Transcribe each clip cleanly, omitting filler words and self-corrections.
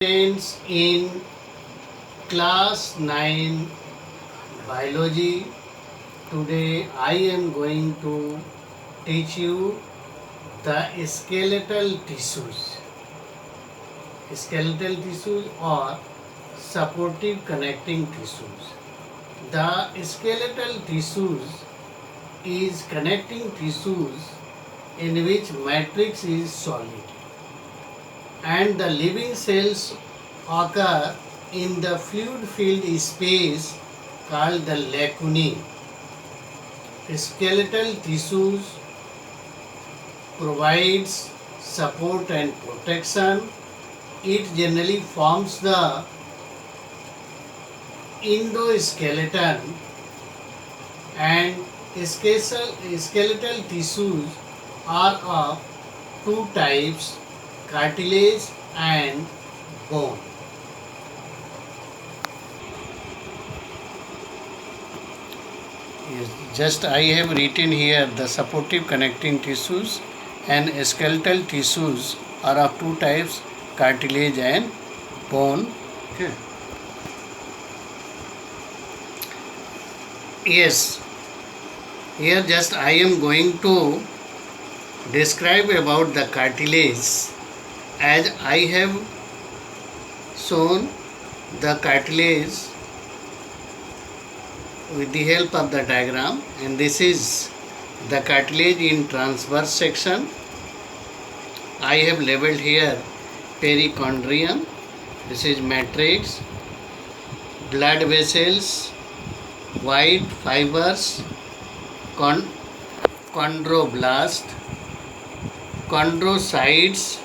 Students in class 9 biology. Today I am going to teach you the skeletal tissues. Skeletal tissues or supportive connecting tissues. The skeletal tissues is connecting tissues in which matrix is solid, and the living cells occur in the fluid filled space called the lacunae. Skeletal tissues provides support and protection. It generally forms the endoskeleton, and skeletal tissues are of two types: cartilage and bone. Yes, just I have written here the supportive connecting tissues and skeletal tissues are of two types: cartilage and bone. Okay. Yes, here just I am going to describe about the cartilage, as I have shown the cartilage with the help of the diagram, and this is the cartilage in transverse section. I have labeled here perichondrium, this is matrix, blood vessels, white fibers, chondroblast, chondrocytes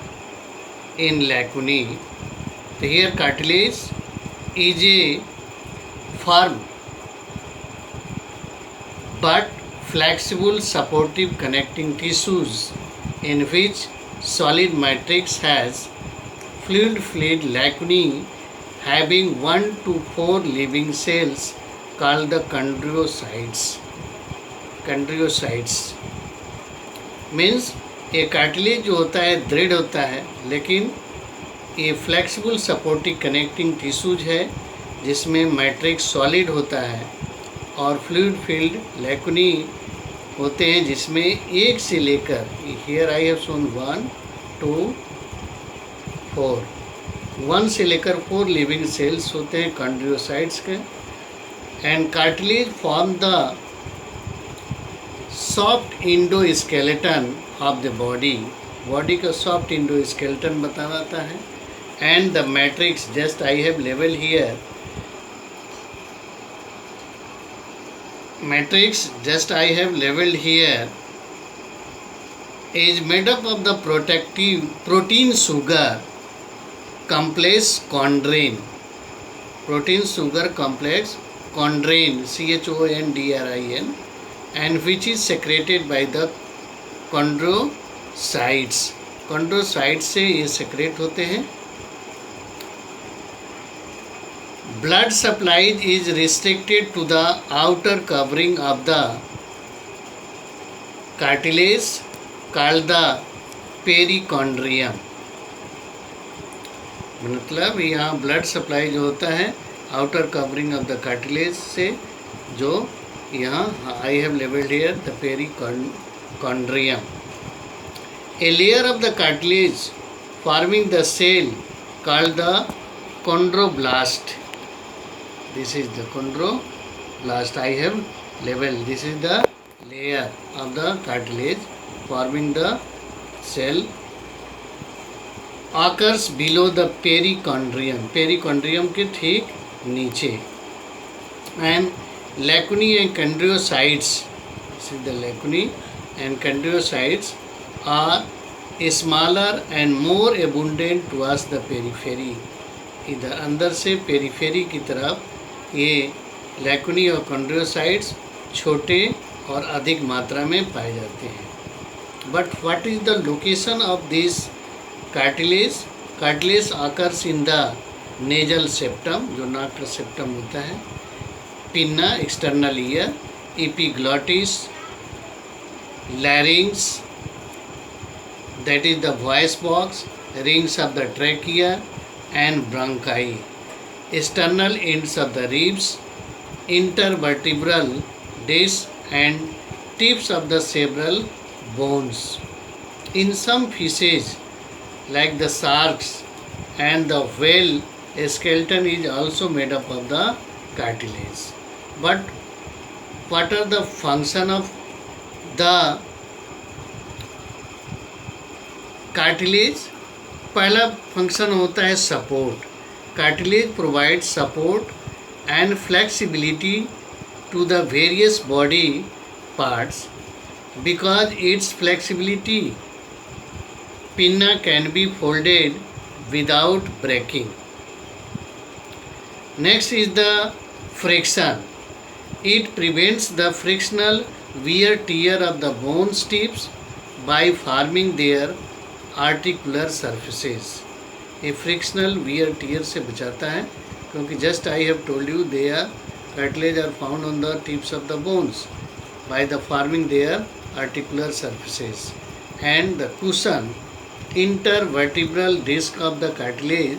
in lacunae. So here cartilage is a firm but flexible supportive connecting tissues in which solid matrix has fluid lacunae having 1 to 4 living cells called the chondrocytes. Chondrocytes means ये cartilage जो होता है दृढ़ होता है, लेकिन ये flexible supportive connecting tissues है जिसमें मैट्रिक्स सॉलिड होता है और फ्लूइड फील्ड लैकुनी होते हैं जिसमें एक से लेकर, हियर आई हैव शोन 1 2 4, 1 से लेकर 4 लिविंग सेल्स होते हैं कॉन्ड्रियोसाइट्स के. And cartilage form the soft endoskeleton of the body का सॉफ्ट इंडोस्केलेटन बताता है. And the matrix just I have level here, matrix just I have labeled here is made up of the protein sugar complex chondrin. Protein sugar complex chondrin, chondrin, and which is secreted by the chondrocytes. chondrocytes से ये secrete होते हैं. Blood supply is restricted to the outer covering of the cartilage called the perichondrium. मतलब यहाँ blood supply जो होता है outer covering of the cartilage से, जो यहाँ I have labelled here the perichondrium. A layer of the cartilage forming the cell called the chondroblast. This is the chondroblast I have labeled. This is the layer of the cartilage forming the cell occurs below the perichondrium. perichondrium के ठीक नीचे. And lacunae and chondrocytes, this is the lacunae and chondrocytes are smaller and more abundant towards the periphery. इधर अंदर से periphery की तरफ ये लैकुनी और कॉन्ड्रोसाइट्स छोटे और अधिक मात्रा में पाए जाते हैं. But what is the location of this cartilage? Cartilage occurs in the nasal septum, जो नाक का सेप्टम होता है, pinna external ear, epiglottis, लैरिंग्स that is the voice box, rings of the trachea, and bronchi, external ends of the ribs, intervertebral disc and tips of the several bones. In some fishes, like the sharks and the whale, a skeleton is also made up of the cartilage. But what are the function of the cartilage? पहला function होता है support. Cartilage provides support and flexibility to the various body parts. Because its flexibility, pinna can be folded without breaking. Next is the friction. It prevents the frictional wear tear of the bone tips by forming their articular surfaces. ये frictional wear tear से बचाता है क्योंकि just I have told you their cartilage are found on the tips of the bones by the forming their articular surfaces. And the cushion, intervertebral disc of the cartilage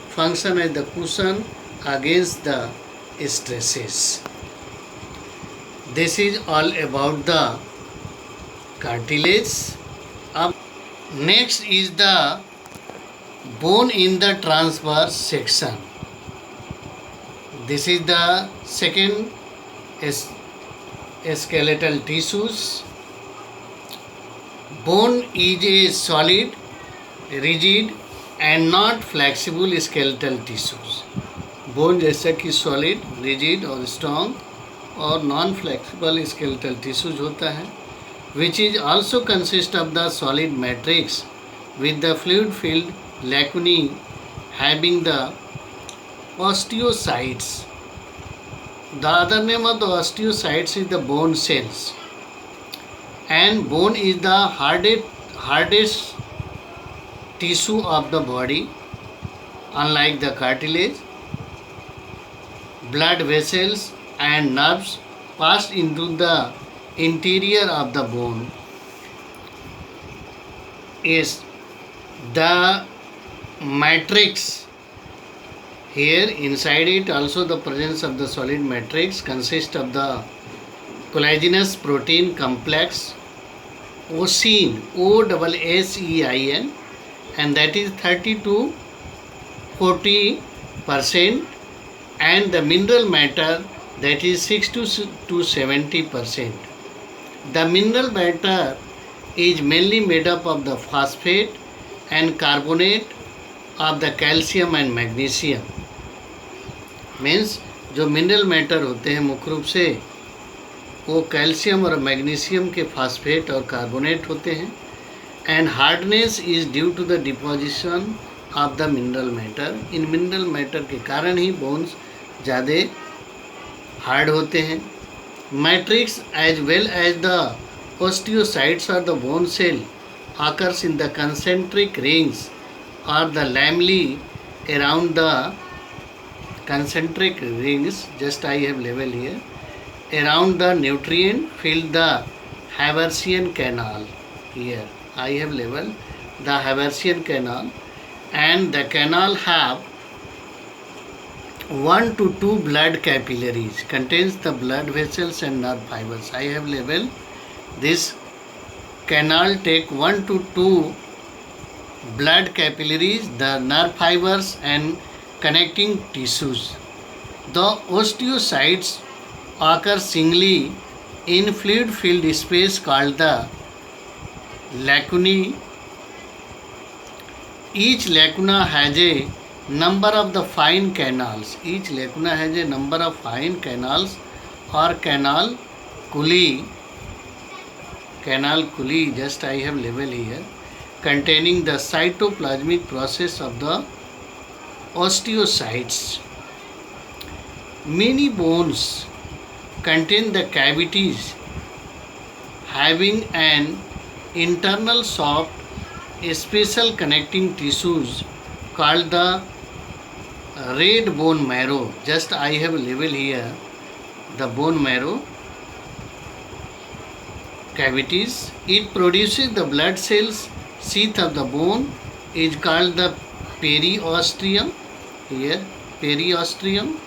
function as the cushion against the stresses. This is all about the cartilage. Next is the bone in the transverse section. This is the second skeletal tissues. Bone is a solid, rigid and not flexible skeletal tissues. Bone जैसा कि solid, rigid और strong और non-flexible skeletal tissues होता है, which is also consist of the solid matrix with the fluid-filled lacunae having the osteocytes. The other name of the osteocytes is the bone cells. And bone is the hardest tissue of the body. Unlike the cartilage, blood vessels and nerves pass into the interior of the bone. Is the matrix. Here inside it also the presence of the solid matrix consists of the collagenous protein complex Oossein, OSSEIN, and that is 30 to 40%, and the mineral matter that is 60 to 70%. The mineral matter is mainly made up of the phosphate and carbonate of the calcium and magnesium. Means जो mineral matter होते हैं मुख्य रूप से वो calcium और magnesium के phosphate और कार्बोनेट होते हैं. And hardness is due to the deposition of the mineral matter. इन मिनरल मैटर के कारण ही बोन्स ज़्यादा हार्ड होते हैं. Matrix as well as the osteocytes or the bone cell occurs in the concentric rings or the lamellae around the concentric rings. Just I have level here around the nutrient filled the Haversian canal. Here I have level the Haversian canal, and the canal have 1 to 2 blood capillaries, contains the blood vessels and nerve fibers. I have level this canal take 1 to 2 blood capillaries, the nerve fibers and connecting tissues. The osteocytes occur singly in fluid-filled space called the lacunae. Each lacuna has a number of the fine canals. Each lacuna has a number of fine canals or canal culli. Canal culli, just I have level here, containing the cytoplasmic process of the osteocytes. Many bones contain the cavities having an internal soft special connecting tissues called the red bone marrow. Just I have level here the bone marrow cavities. It produces the blood cells. Sheath of the bone is called the periosteum. Here, periosteum.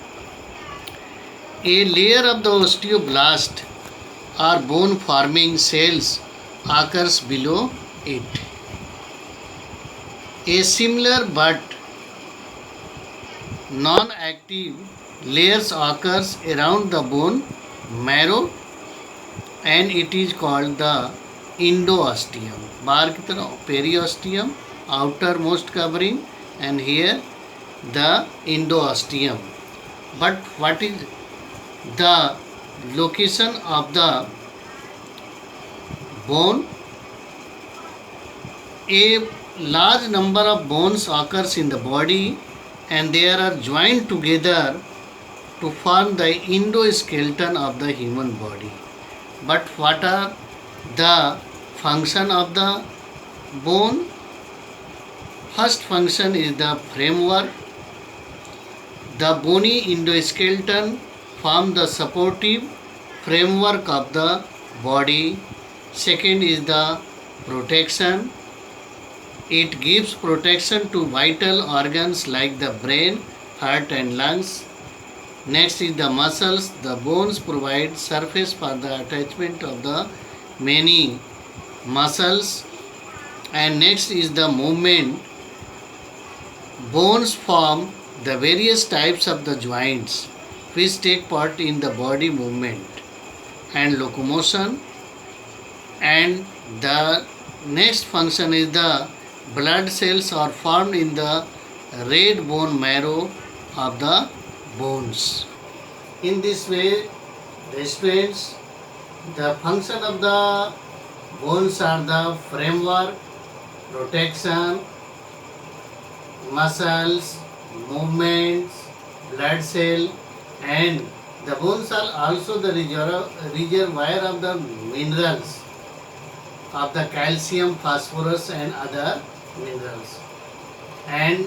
A layer of the osteoblast or bone forming cells occurs below it. A similar but non-active layers occurs around the bone marrow and it is called the endosteum. बाहर की तरफ periosteum, outermost covering, and here the endosteum. But what is the location of the bone? A large number of bones occurs in the body and they are joined together to form the endoskeleton of the human body. But what are the function of the bone? First function is the framework. The bony endoskeleton form the supportive framework of the body. Second is the protection. It gives protection to vital organs like the brain, heart and lungs. Next is the muscles. The bones provide surface for the attachment of the many muscles. And next is the movement. Bones form the various types of the joints which take part in the body movement and locomotion. And the next function is the blood cells are formed in the red bone marrow of the bones. In this way, students, the function of the bones are the framework, protection, muscles, movements, blood cell, and the bones are also the reservoir of the minerals of the calcium, phosphorus and other minerals. And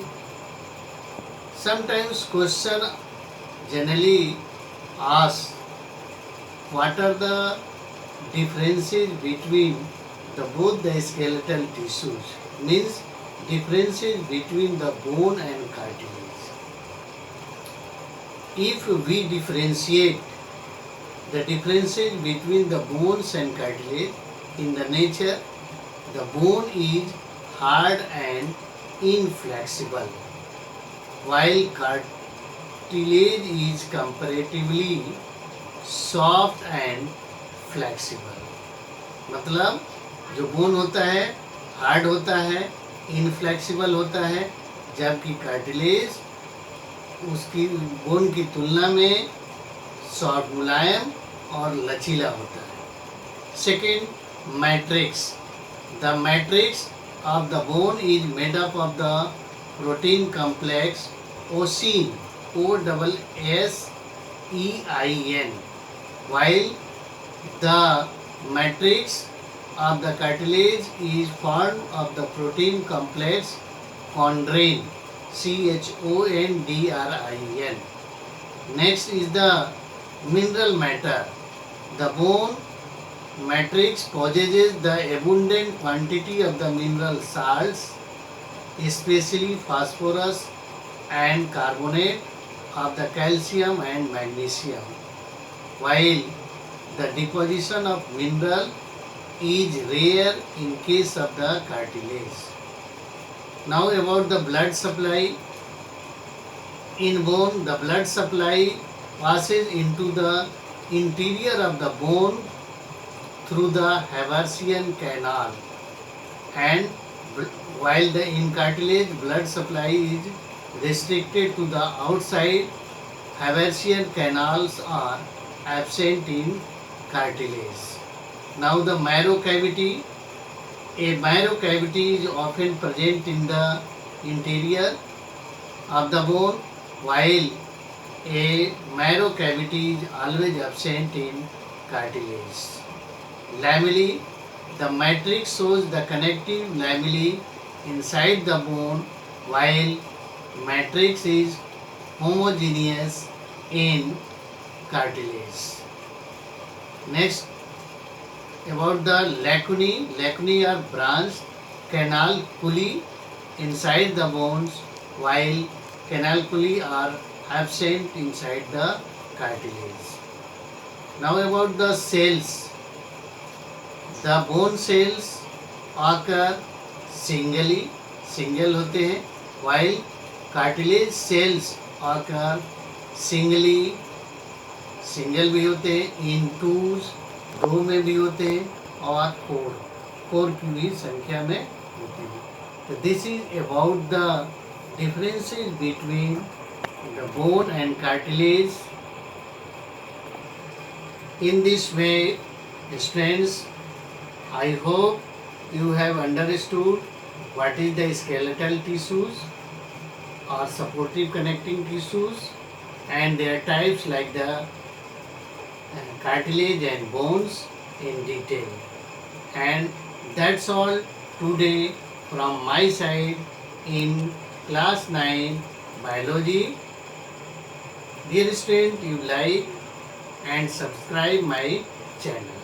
sometimes question generally ask what are the differences between both the skeletal tissues, means differences between the bone and cartilage. If we differentiate the differences between the bones and cartilage, in the nature the bone is hard and inflexible while cartilage is comparatively soft and flexible. मतलब जो bone होता है hard होता है, inflexible होता है, जबकि cartilage उसकी बोन की तुलना में सॉफ्ट, मुलायम और लचीला होता है. Second, matrix. The matrix of the bone is made up of the protein complex ossein, OSSEIN, while the matrix of the cartilage is formed of the protein complex chondrin, CHONDRIN. Next is the mineral matter. The bone matrix possesses the abundant quantity of the mineral salts, especially phosphorus and carbonate of the calcium and magnesium, while the deposition of mineral is rare in case of the cartilage. Now about the blood supply. In bone, the blood supply passes into the interior of the bone through the Haversian canal, and while in cartilage blood supply is restricted to the outside, Haversian canals are absent in cartilage. Now the marrow cavity. A marrow cavity is often present in the interior of the bone, while a marrow cavity is always absent in cartilage. Lamellae. The matrix shows the connective lamellae inside the bone, while matrix is homogeneous in cartilage. Next, about the lacunae. Lacunae are branched canaliculi inside the bones, while canaliculi are absent inside the cartilage. Now about the cells. The bone cells occur singly, single होते हैं, while cartilage cells occur singly, single भी होते हैं, इन twos, दो में भी होते हैं, और फोर की भी संख्या में होते हैं. तो this is about the differences between the bone and cartilage. In this way, students, I hope you have understood what is the skeletal tissues or supportive connecting tissues and their types like the cartilage and bones in detail. And that's all today from my side in class 9 biology. Dear student, you like and subscribe my channel.